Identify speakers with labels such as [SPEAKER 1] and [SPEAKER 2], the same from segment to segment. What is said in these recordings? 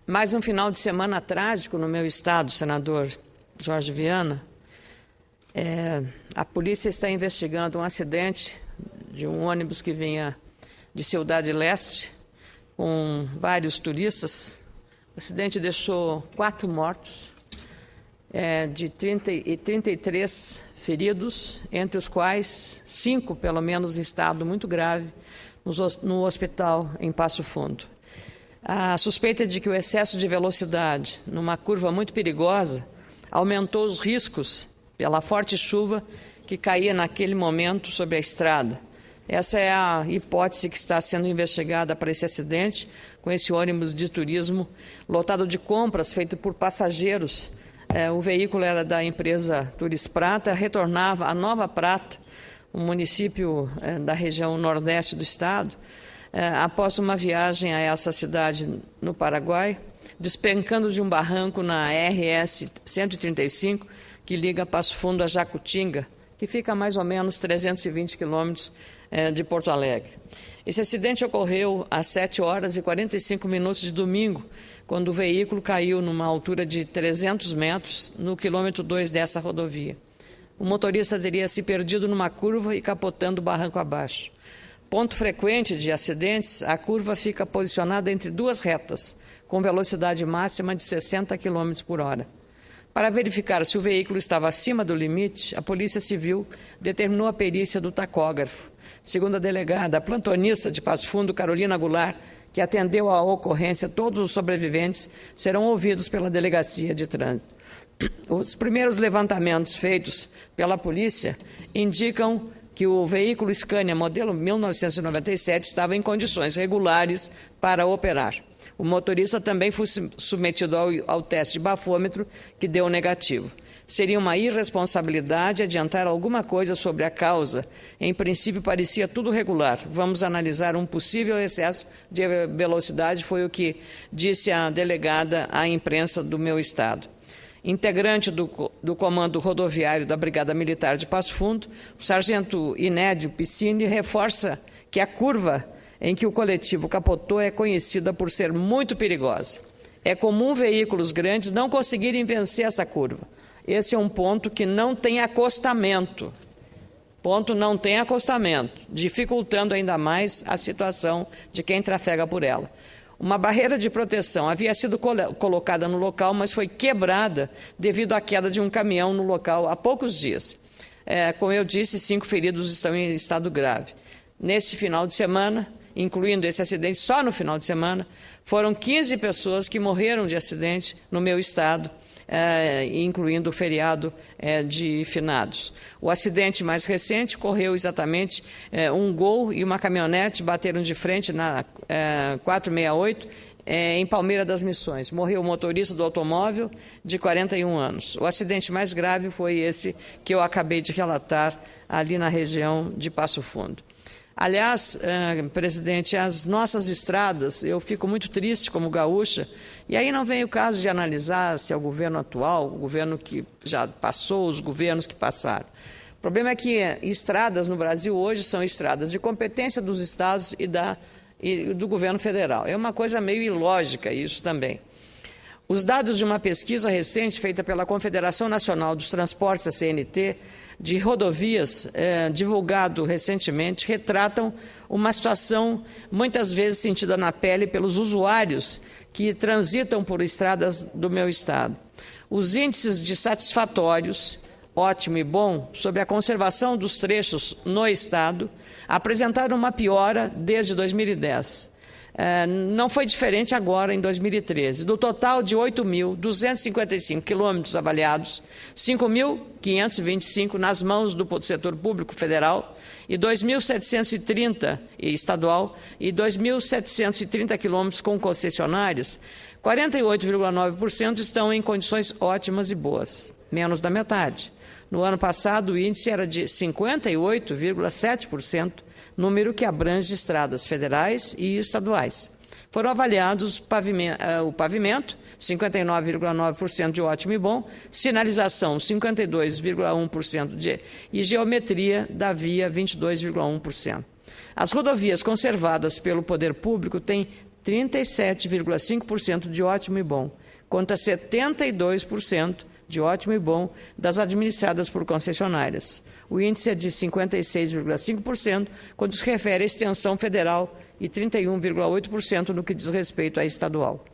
[SPEAKER 1] Mais um final de semana trágico no meu estado, senador Jorge Viana. A polícia está investigando um acidente de um ônibus que vinha de Cidade Leste com vários turistas. O acidente deixou 4 mortos, de 33 feridos, entre os quais 5, pelo menos, em estado muito grave, no hospital em Passo Fundo. A suspeita de que o excesso de velocidade numa curva muito perigosa aumentou os riscos pela forte chuva que caía naquele momento sobre a estrada. Essa é a hipótese que está sendo investigada para esse acidente, com esse ônibus de turismo lotado de compras feito por passageiros. O veículo era da empresa Turis Prata, retornava a Nova Prata, um município da região nordeste do estado, após uma viagem a essa cidade no Paraguai, despencando de um barranco na RS 135, que liga Passo Fundo a Jacutinga, que fica a mais ou menos 320 quilômetros de Porto Alegre. Esse acidente ocorreu às 7h45 de domingo, quando o veículo caiu numa altura de 300 metros no quilômetro 2 dessa rodovia. O motorista teria se perdido numa curva e capotando o barranco abaixo. Ponto frequente de acidentes, a curva fica posicionada entre 2 retas, com velocidade máxima de 60 km por hora. Para verificar se o veículo estava acima do limite, a Polícia Civil determinou a perícia do tacógrafo. Segundo a delegada plantonista de Passo Fundo, Carolina Goulart, que atendeu à ocorrência, todos os sobreviventes serão ouvidos pela Delegacia de Trânsito. Os primeiros levantamentos feitos pela polícia indicam que o veículo Scania modelo 1997 estava em condições regulares para operar. O motorista também foi submetido ao teste de bafômetro, que deu negativo. Seria uma irresponsabilidade adiantar alguma coisa sobre a causa. Em princípio, parecia tudo regular. Vamos analisar um possível excesso de velocidade, foi o que disse a delegada à imprensa do meu estado. Integrante do Comando Rodoviário da Brigada Militar de Passo Fundo, o sargento Inédio Piscini reforça que a curva em que o coletivo capotou é conhecida por ser muito perigosa. É comum veículos grandes não conseguirem vencer essa curva. Esse é um ponto que não tem acostamento. Dificultando ainda mais a situação de quem trafega por ela. Uma barreira de proteção havia sido colocada no local, mas foi quebrada devido à queda de um caminhão no local há poucos dias. Como eu disse, 5 feridos estão em estado grave. Nesse final de semana, incluindo esse acidente, só no final de semana, foram 15 pessoas que morreram de acidente no meu estado, incluindo o feriado de finados. O acidente mais recente ocorreu exatamente um Gol e uma caminhonete bateram de frente na 468 em Palmeira das Missões. Morreu o motorista do automóvel de 41 anos. O acidente mais grave foi esse que eu acabei de relatar ali na região de Passo Fundo. Aliás, presidente, as nossas estradas, eu fico muito triste como gaúcha, e aí não vem o caso de analisar se é o governo atual, o governo que já passou, os governos que passaram. O problema é que estradas no Brasil hoje são estradas de competência dos estados e do governo federal. É uma coisa meio ilógica isso também. Os dados de uma pesquisa recente feita pela Confederação Nacional dos Transportes, a CNT, de rodovias, divulgado recentemente, retratam uma situação muitas vezes sentida na pele pelos usuários que transitam por estradas do meu estado. Os índices de satisfatórios, ótimo e bom, sobre a conservação dos trechos no estado, apresentaram uma piora desde 2010. Não foi diferente agora, em 2013. Do total de 8.255 quilômetros avaliados, 5.525 nas mãos do setor público federal e 2.730 estadual e 2.730 quilômetros com concessionários, 48,9% estão em condições ótimas e boas, menos da metade. No ano passado, o índice era de 58,7%, número que abrange estradas federais e estaduais. Foram avaliados o pavimento, 59,9% de ótimo e bom, sinalização, 52,1% e geometria da via, 22,1%. As rodovias conservadas pelo poder público têm 37,5% de ótimo e bom, contra 72% de ótimo e bom das administradas por concessionárias. O índice é de 56,5% quando se refere à extensão federal e 31,8% no que diz respeito à estadual.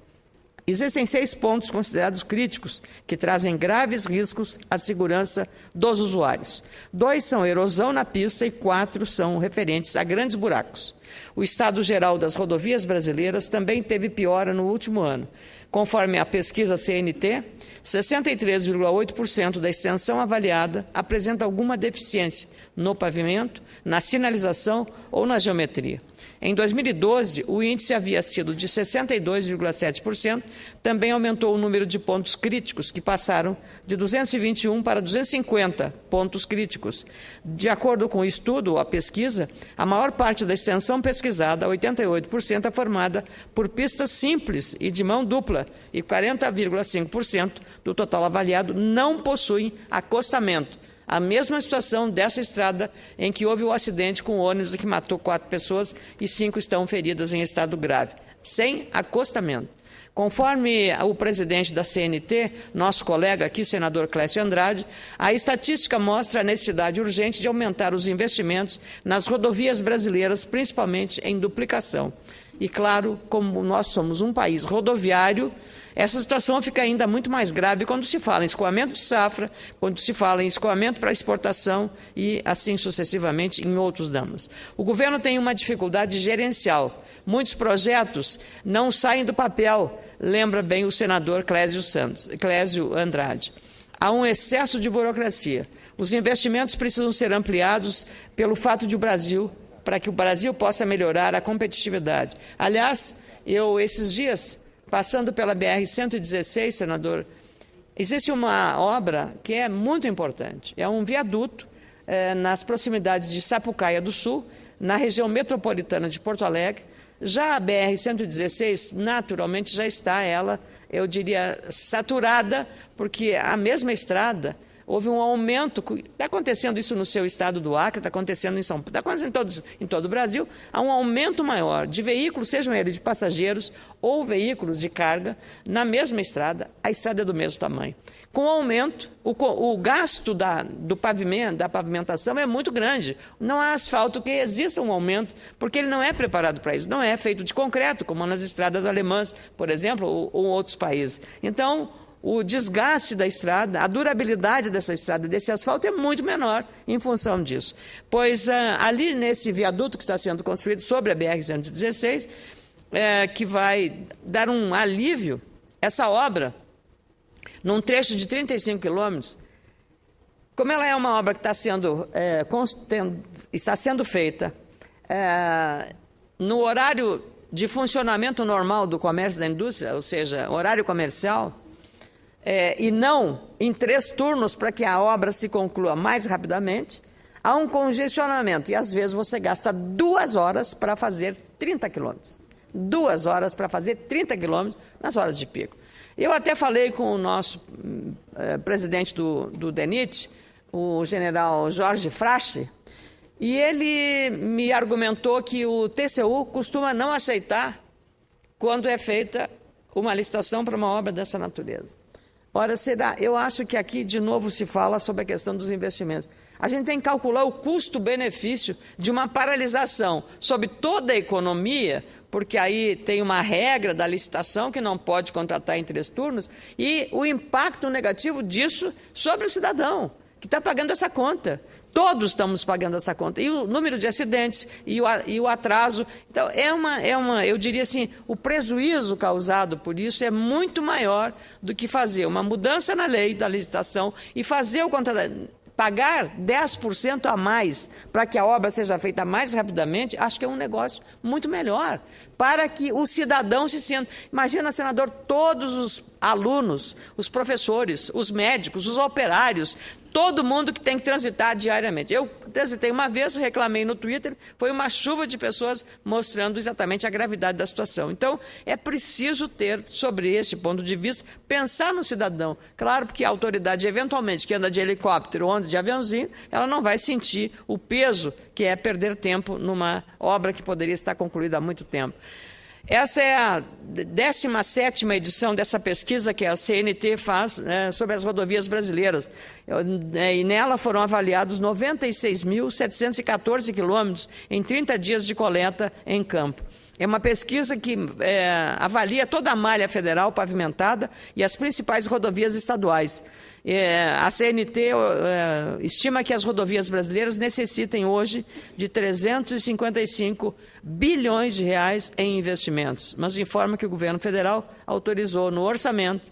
[SPEAKER 1] Existem 6 pontos considerados críticos que trazem graves riscos à segurança dos usuários. 2 são erosão na pista e 4 são referentes a grandes buracos. O estado geral das rodovias brasileiras também teve piora no último ano. Conforme a pesquisa CNT, 63,8% da extensão avaliada apresenta alguma deficiência no pavimento, na sinalização ou na geometria. Em 2012, o índice havia sido de 62,7%, também aumentou o número de pontos críticos, que passaram de 221 para 250 pontos críticos. De acordo com o estudo, a pesquisa, a maior parte da extensão pesquisada, 88%, é formada por pistas simples e de mão dupla, e 40,5% do total avaliado não possuem acostamento. A mesma situação dessa estrada em que houve o acidente com o ônibus que matou 4 pessoas e 5 estão feridas em estado grave, sem acostamento. Conforme o presidente da CNT, nosso colega aqui, senador Clécio Andrade, a estatística mostra a necessidade urgente de aumentar os investimentos nas rodovias brasileiras, principalmente em duplicação. E, claro, como nós somos um país rodoviário, essa situação fica ainda muito mais grave quando se fala em escoamento de safra, quando se fala em escoamento para exportação e, assim sucessivamente, em outros damas. O governo tem uma dificuldade gerencial. Muitos projetos não saem do papel, lembra bem o senador Clésio Andrade. Há um excesso de burocracia. Os investimentos precisam ser ampliados pelo fato de para que o Brasil possa melhorar a competitividade. Aliás, esses dias, passando pela BR-116, senador, existe uma obra que é muito importante. É um viaduto nas proximidades de Sapucaia do Sul, na região metropolitana de Porto Alegre. Já a BR-116, naturalmente, já está, eu diria, saturada, porque a mesma estrada houve um aumento, está acontecendo isso no seu estado do Acre, está acontecendo em São Paulo, está acontecendo em todo o Brasil, há um aumento maior de veículos, sejam eles de passageiros ou veículos de carga, na mesma estrada, a estrada é do mesmo tamanho. Com o aumento, o gasto do pavimento, da pavimentação é muito grande. Não há asfalto que exista um aumento, porque ele não é preparado para isso, não é feito de concreto, como nas estradas alemãs, por exemplo, ou outros países. Então, o desgaste da estrada, a durabilidade dessa estrada, desse asfalto, é muito menor em função disso. Pois ali nesse viaduto que está sendo construído sobre a BR-116, que vai dar um alívio, essa obra, num trecho de 35 quilômetros, como ela é uma obra que está sendo feita no horário de funcionamento normal do comércio e da indústria, ou seja, horário comercial, e não em 3 turnos para que a obra se conclua mais rapidamente, há um congestionamento e às vezes você gasta 2 horas para fazer 30 quilômetros. 2 horas para fazer 30 quilômetros nas horas de pico. Eu até falei com o nosso presidente do DENIT, o general Jorge Frache, e ele me argumentou que o TCU costuma não aceitar quando é feita uma licitação para uma obra dessa natureza. Ora, eu acho que aqui, de novo, se fala sobre a questão dos investimentos. A gente tem que calcular o custo-benefício de uma paralisação sobre toda a economia, porque aí tem uma regra da licitação que não pode contratar em 3 turnos, e o impacto negativo disso sobre o cidadão, que está pagando essa conta. Todos estamos pagando essa conta. E o número de acidentes e o atraso. Então, eu diria assim, o prejuízo causado por isso é muito maior do que fazer uma mudança na lei da licitação e fazer o contrato. Pagar 10% a mais para que a obra seja feita mais rapidamente, acho que é um negócio muito melhor, para que o cidadão se sinta. Imagina, senador, todos os alunos, os professores, os médicos, os operários, todo mundo que tem que transitar diariamente. Eu transitei uma vez, reclamei no Twitter, foi uma chuva de pessoas mostrando exatamente a gravidade da situação. Então, é preciso ter, sobre esse ponto de vista, pensar no cidadão. Claro, porque a autoridade, eventualmente, que anda de helicóptero ou anda de aviãozinho, ela não vai sentir o peso que é perder tempo numa obra que poderia estar concluída há muito tempo. Essa é a 17ª edição dessa pesquisa que a CNT faz sobre as rodovias brasileiras. E nela foram avaliados 96.714 quilômetros em 30 dias de coleta em campo. É uma pesquisa que avalia toda a malha federal pavimentada e as principais rodovias estaduais. A CNT estima que as rodovias brasileiras necessitem hoje de 355 bilhões de reais em investimentos, mas informa que o governo federal autorizou no orçamento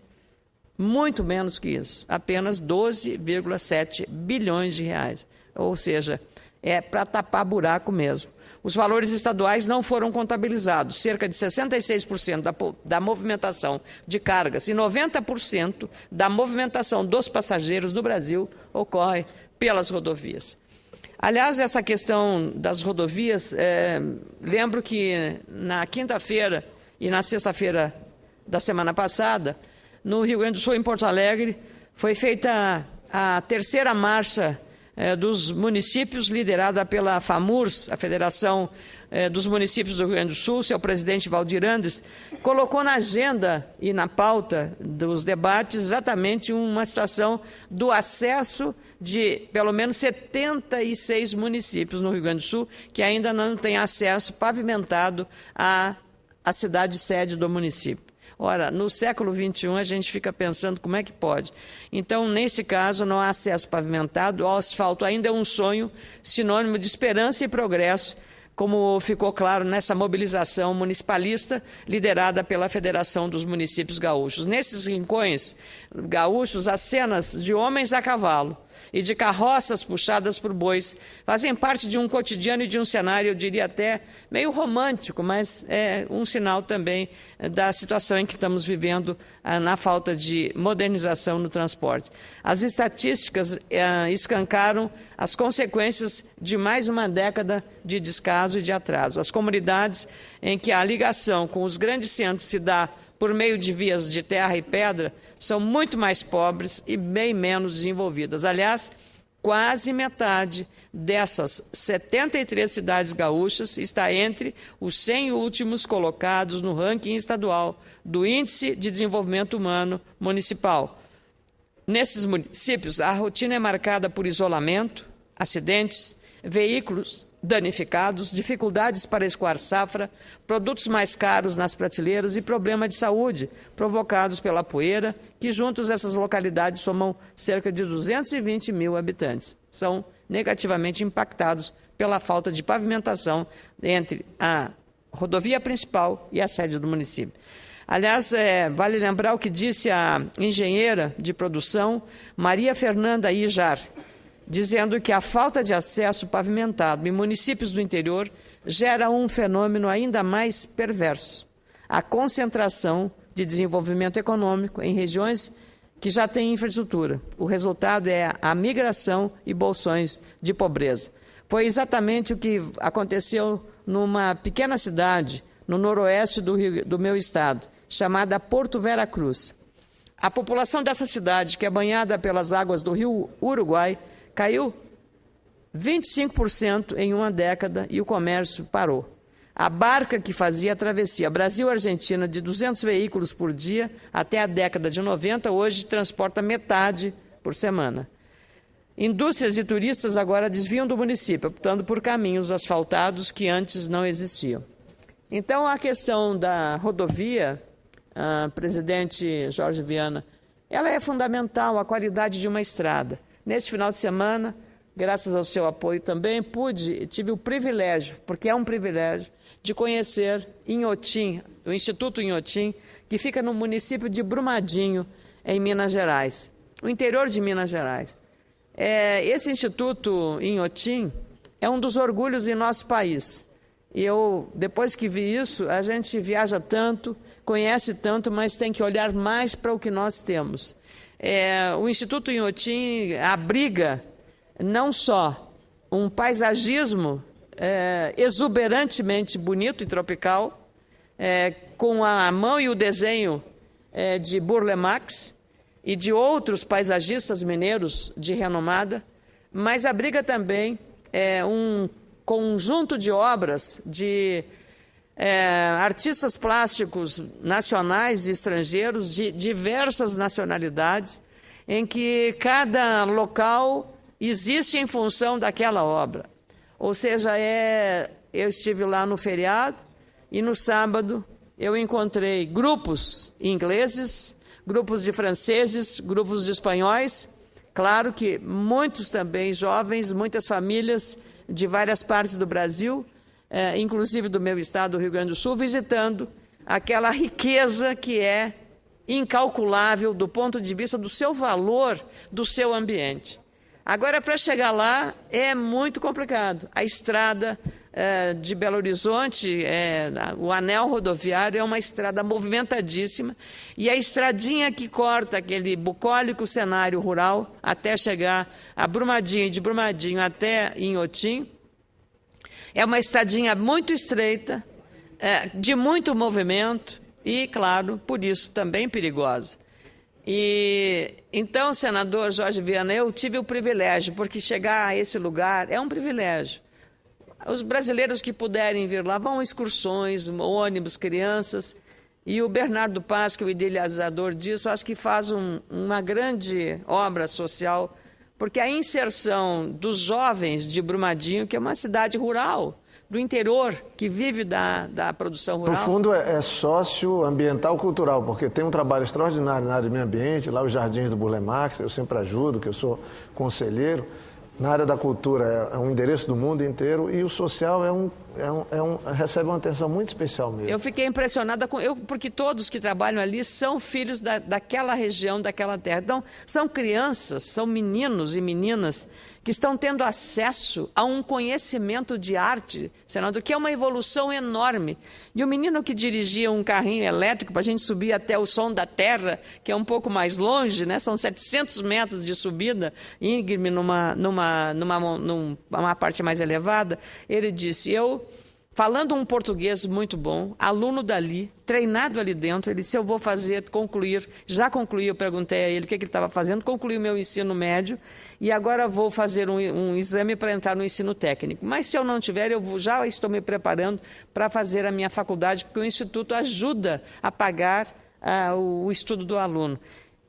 [SPEAKER 1] muito menos que isso, apenas 12,7 bilhões de reais, ou seja, é para tapar buraco mesmo. Os valores estaduais não foram contabilizados. Cerca de 66% da movimentação de cargas e 90% da movimentação dos passageiros do Brasil ocorre pelas rodovias. Aliás, essa questão das rodovias, lembro que na quinta-feira e na sexta-feira da semana passada, no Rio Grande do Sul, em Porto Alegre, foi feita a terceira marcha dos municípios, liderada pela FAMURS, a Federação dos Municípios do Rio Grande do Sul. Seu presidente, Valdir Andes, colocou na agenda e na pauta dos debates exatamente uma situação do acesso de pelo menos 76 municípios no Rio Grande do Sul que ainda não têm acesso pavimentado à cidade sede do município. Ora, no século XXI, a gente fica pensando como é que pode. Então, nesse caso, não há acesso pavimentado, o asfalto ainda é um sonho, sinônimo de esperança e progresso, como ficou claro nessa mobilização municipalista liderada pela Federação dos Municípios Gaúchos. Nesses rincões gaúchos, as cenas de homens a cavalo e de carroças puxadas por bois fazem parte de um cotidiano e de um cenário, eu diria até meio romântico, mas é um sinal também da situação em que estamos vivendo na falta de modernização no transporte. As estatísticas escancaram as consequências de mais uma década de descaso e de atraso. As comunidades em que a ligação com os grandes centros se dá por meio de vias de terra e pedra, são muito mais pobres e bem menos desenvolvidas. Aliás, quase metade dessas 73 cidades gaúchas está entre os 100 últimos colocados no ranking estadual do Índice de Desenvolvimento Humano Municipal. Nesses municípios, a rotina é marcada por isolamento, acidentes, veículos danificados, dificuldades para escoar safra, produtos mais caros nas prateleiras e problema de saúde provocados pela poeira, que juntos essas localidades somam cerca de 220 mil habitantes. São negativamente impactados pela falta de pavimentação entre a rodovia principal e a sede do município. Aliás, vale lembrar o que disse a engenheira de produção Maria Fernanda Ijar, dizendo que a falta de acesso pavimentado em municípios do interior gera um fenômeno ainda mais perverso: a concentração de desenvolvimento econômico em regiões que já têm infraestrutura. O resultado é a migração e bolsões de pobreza. Foi exatamente o que aconteceu numa pequena cidade no noroeste do meu estado, chamada Porto Vera Cruz. A população dessa cidade, que é banhada pelas águas do rio Uruguai, caiu 25% em uma década e o comércio parou. A barca que fazia a travessia Brasil-Argentina de 200 veículos por dia até a década de 90, hoje transporta metade por semana. Indústrias e turistas agora desviam do município, optando por caminhos asfaltados que antes não existiam. Então, a questão da rodovia, presidente Jorge Viana, ela é fundamental, a qualidade de uma estrada. Neste final de semana, graças ao seu apoio também, tive o privilégio, porque é um privilégio, de conhecer Inhotim, o Instituto Inhotim, que fica no município de Brumadinho, em Minas Gerais, o interior de Minas Gerais. Esse Instituto Inhotim é um dos orgulhos em nosso país. E eu, depois que vi isso, a gente viaja tanto, conhece tanto, mas tem que olhar mais para o que nós temos. O Instituto Inhotim abriga não só um paisagismo exuberantemente bonito e tropical, com a mão e o desenho de Burle Marx e de outros paisagistas mineiros de renomada, mas abriga também um conjunto de obras de artistas plásticos nacionais e estrangeiros de diversas nacionalidades, em que cada local existe em função daquela obra. Ou seja, eu estive lá no feriado e no sábado eu encontrei grupos ingleses, grupos de franceses, grupos de espanhóis, claro que muitos também jovens, muitas famílias de várias partes do Brasil, inclusive do meu estado, do Rio Grande do Sul, visitando aquela riqueza que é incalculável do ponto de vista do seu valor, do seu ambiente. Agora, para chegar lá, é muito complicado. A estrada de Belo Horizonte, o anel rodoviário, é uma estrada movimentadíssima, e a estradinha que corta aquele bucólico cenário rural até chegar a Brumadinho, e de Brumadinho até Inhotim, é uma estradinha muito estreita, de muito movimento e, claro, por isso também perigosa. E então, senador Jorge Viana, eu tive o privilégio, porque chegar a esse lugar é um privilégio. Os brasileiros que puderem vir lá vão excursões, ônibus, crianças, e o Bernardo Paz, que é o idealizador disso, acho que faz uma grande obra social, porque a inserção dos jovens de Brumadinho, que é uma cidade rural, do interior, que vive da produção rural.
[SPEAKER 2] No fundo, é socioambiental cultural, porque tem um trabalho extraordinário na área de meio ambiente, lá os Jardins do Burle Marx, eu sempre ajudo, que eu sou conselheiro. Na área da cultura é um endereço do mundo inteiro, e o social recebe uma atenção muito especial mesmo.
[SPEAKER 1] Eu fiquei impressionada porque todos que trabalham ali são filhos daquela região, daquela terra. Então, são crianças, são meninos e meninas que estão tendo acesso a um conhecimento de arte, senador, que é uma evolução enorme. E o menino que dirigia um carrinho elétrico para a gente subir até o Som da Terra, que é um pouco mais longe, né? São 700 metros de subida, íngreme numa parte mais elevada, ele disse, falando um português muito bom, aluno dali, treinado ali dentro, ele disse, eu vou já concluí, eu perguntei a ele o que ele estava fazendo, concluí o meu ensino médio e agora vou fazer um exame para entrar no ensino técnico. Mas se eu não tiver, já estou me preparando para fazer a minha faculdade, porque o Instituto ajuda a pagar o estudo do aluno.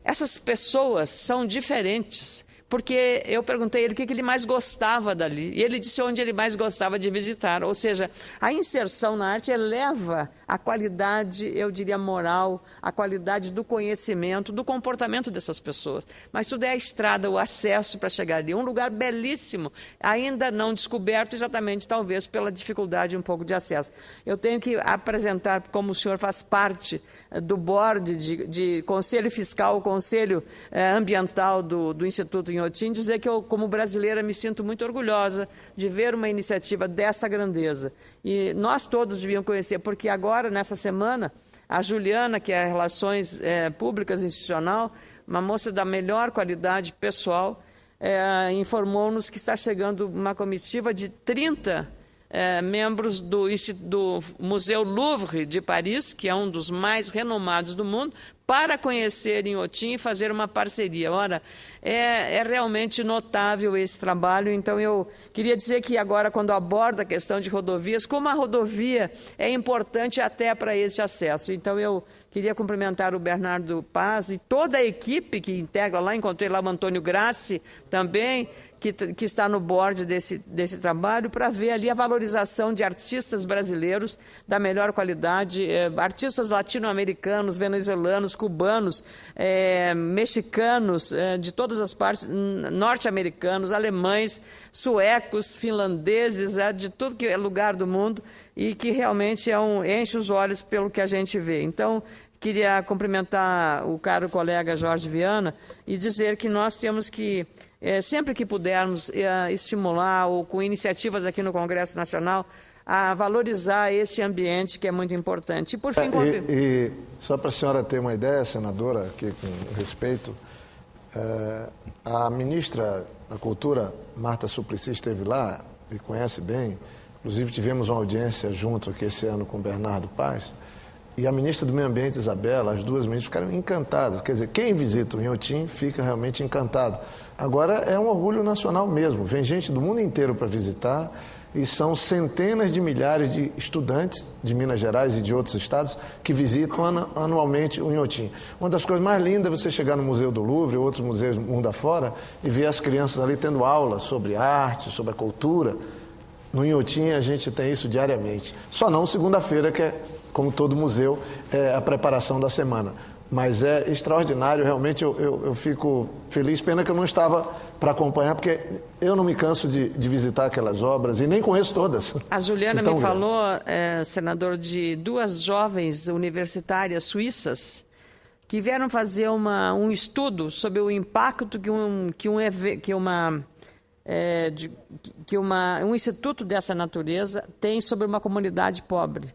[SPEAKER 1] Essas pessoas são diferentes, porque eu perguntei a ele o que ele mais gostava dali, e ele disse onde ele mais gostava de visitar. Ou seja, a inserção na arte eleva a qualidade, eu diria, moral, a qualidade do conhecimento, do comportamento dessas pessoas. Mas tudo é a estrada, o acesso para chegar ali. Um lugar belíssimo, ainda não descoberto, exatamente, talvez, pela dificuldade um pouco de acesso. Eu tenho que apresentar, como o senhor faz parte do board de Conselho Fiscal, Conselho Ambiental do Instituto Inhotim, dizer que eu, como brasileira, me sinto muito orgulhosa de ver uma iniciativa dessa grandeza. E nós todos devíamos conhecer, porque agora, nessa semana, a Juliana, que é Relações Públicas Institucional, uma moça da melhor qualidade pessoal, informou-nos que está chegando uma comitiva de 30 membros do Museu Louvre de Paris, que é um dos mais renomados do mundo, para conhecer Inhotim e fazer uma parceria. Ora, é realmente notável esse trabalho. Então, eu queria dizer que agora, quando aborda a questão de rodovias, como a rodovia é importante até para esse acesso. Então, eu queria cumprimentar o Bernardo Paz e toda a equipe que integra lá. Encontrei lá o Antônio Grassi também, que está no board desse trabalho, para ver ali a valorização de artistas brasileiros da melhor qualidade, artistas latino-americanos, venezuelanos, cubanos, mexicanos, de todas as partes, norte-americanos, alemães, suecos, finlandeses, de tudo que é lugar do mundo, e que realmente enche os olhos pelo que a gente vê. Então, queria cumprimentar o caro colega Jorge Viana e dizer que nós temos que, sempre que pudermos, estimular, ou com iniciativas aqui no Congresso Nacional, a valorizar este ambiente que é muito importante. E, por fim,
[SPEAKER 2] e só para a senhora ter uma ideia, senadora, aqui com respeito, a ministra da Cultura, Marta Suplicy, esteve lá e conhece bem. Inclusive, tivemos uma audiência junto aqui esse ano com o Bernardo Paz. E a ministra do Meio Ambiente, Isabela, as duas ministras ficaram encantadas. Quer dizer, quem visita o Inhotim fica realmente encantado. Agora, é um orgulho nacional mesmo. Vem gente do mundo inteiro para visitar. E são centenas de milhares de estudantes de Minas Gerais e de outros estados que visitam anualmente o Inhotim. Uma das coisas mais lindas é você chegar no Museu do Louvre, outros museus do mundo afora, e ver as crianças ali tendo aula sobre arte, sobre a cultura. No Inhotim a gente tem isso diariamente. Só não segunda-feira, que é, como todo museu, é a preparação da semana. Mas é extraordinário, realmente eu fico feliz. Pena que eu não estava para acompanhar, porque eu não me canso de visitar aquelas obras e nem conheço todas.
[SPEAKER 1] A Juliana me falou, senador, de duas jovens universitárias suíças que vieram fazer um estudo sobre o impacto um instituto dessa natureza tem sobre uma comunidade pobre.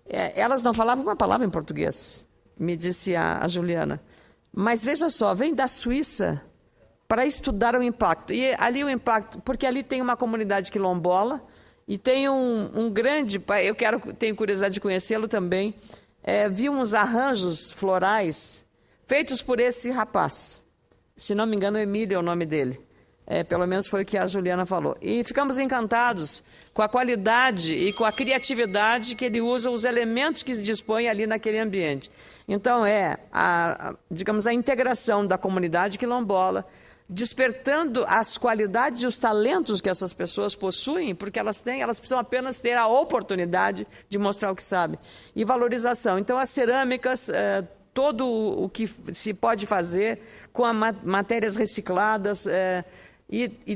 [SPEAKER 1] Elas não falavam uma palavra em português, me disse a Juliana. Mas veja só, vem da Suíça para estudar o impacto. E ali o impacto, porque ali tem uma comunidade quilombola e tem um grande... tenho curiosidade de conhecê-lo também. Vi uns arranjos florais feitos por esse rapaz. Se não me engano, Emílio é o nome dele. Pelo menos foi o que a Juliana falou. E ficamos encantados com a qualidade e com a criatividade que ele usa, os elementos que se dispõe ali naquele ambiente. Então, digamos, a integração da comunidade quilombola, despertando as qualidades e os talentos que essas pessoas possuem, porque elas precisam apenas ter a oportunidade de mostrar o que sabem. E valorização. Então, as cerâmicas... todo o que se pode fazer com matérias recicladas,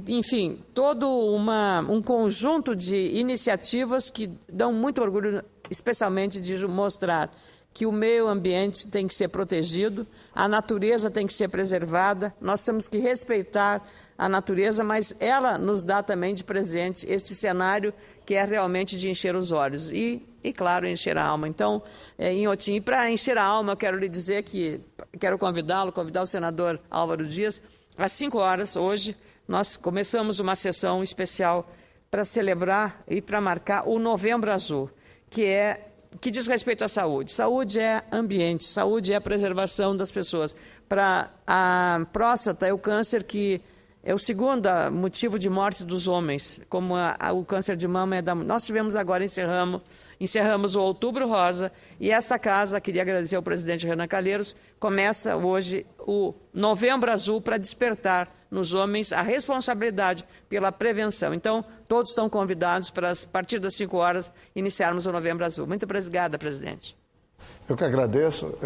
[SPEAKER 1] enfim, todo um conjunto de iniciativas que dão muito orgulho, especialmente de mostrar que o meio ambiente tem que ser protegido, a natureza tem que ser preservada, nós temos que respeitar a natureza, mas ela nos dá também de presente este cenário que é realmente de encher os olhos e claro, encher a alma. Então, Inhotim, para encher a alma, eu quero lhe dizer que quero convidar o senador Álvaro Dias, às 5 horas, hoje, nós começamos uma sessão especial para celebrar e para marcar o Novembro Azul, que diz respeito à saúde. Saúde é ambiente, saúde é a preservação das pessoas. Para a próstata é o câncer que é o segundo motivo de morte dos homens, como o câncer de mama Nós tivemos agora, encerramos o Outubro Rosa, e esta casa, queria agradecer ao presidente Renan Calheiros, começa hoje o Novembro Azul para despertar nos homens a responsabilidade pela prevenção. Então, todos estão convidados para, a partir das 5 horas, iniciarmos o Novembro Azul. Muito obrigada, presidente.
[SPEAKER 2] Eu que agradeço.